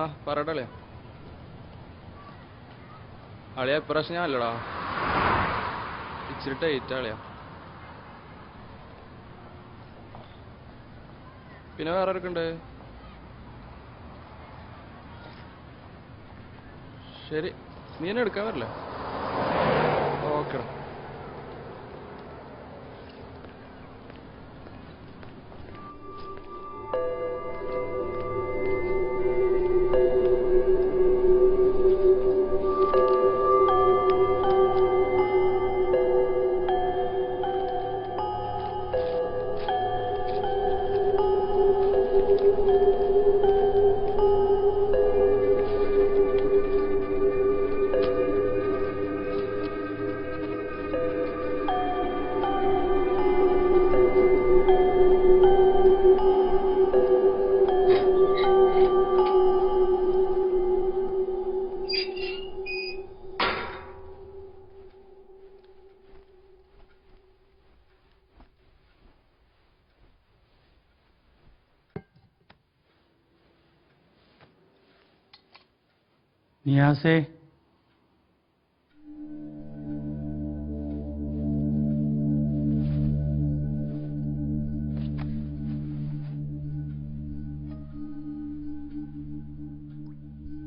ആ പറയട്ടെ അളിയാ. അളിയാ ഇപ്രാവശ്യം ഞാൻ അല്ലടാ, ഇച്ചിരി ടൈറ്റാ അളിയാ. പിന്നെ വേറെ ആരൊക്കെ ഉണ്ട്? ശരി, നീ എന്നെ എടുക്കാൻ വരില്ലേ? ഓക്കെടാ. നിയാസേ,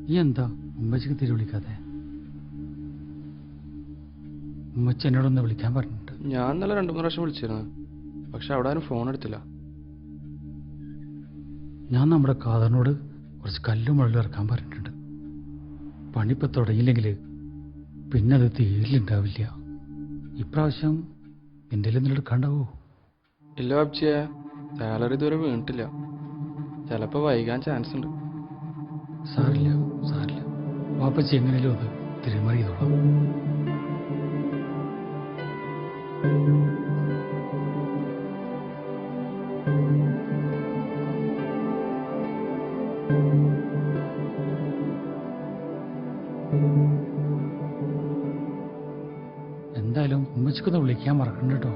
നീ എന്താ ഉമ്മച്ചിക്ക് തിരി വിളിക്കാതെ? ഉമ്മച്ചി എന്നോടൊന്ന് വിളിക്കാൻ പറഞ്ഞിട്ടുണ്ട്. ഞാൻ ഇന്നലെ 2-3 പ്രാവശ്യം വിളിച്ചിരുന്നു, പക്ഷെ അവിടെ ആരും ഫോൺ എടുത്തില്ല. ഞാൻ നമ്മുടെ കാതറിനോട് കുറച്ച് കല്ലും വെള്ളം ഇറക്കാൻ പറഞ്ഞിട്ടുണ്ട്. പണിയിപ്പോൾ തുടങ്ങിയില്ലെങ്കിൽ പിന്നെ അത് തീരിലുണ്ടാവില്ല. ഇപ്രാവശ്യം എൻ്റെ എന്തെങ്കിലും എടുക്കാണ്ടാവോ? ഇല്ല ബാബ്ജിയെ, സാലറി ഇതുവരെ വീണിട്ടില്ല. ചിലപ്പോൾ വൈകാൻ ചാൻസ് ഉണ്ട്. സാറില്ല സാറില്ല, വാപ്പച്ചി എങ്ങനെയും അത് തിരിമറി ചെയ്തോളാം. എന്തായാലും ഉമ്മച്ചിക്കൊന്ന് വിളിക്കാൻ മറക്കണ്ട കേട്ടോ.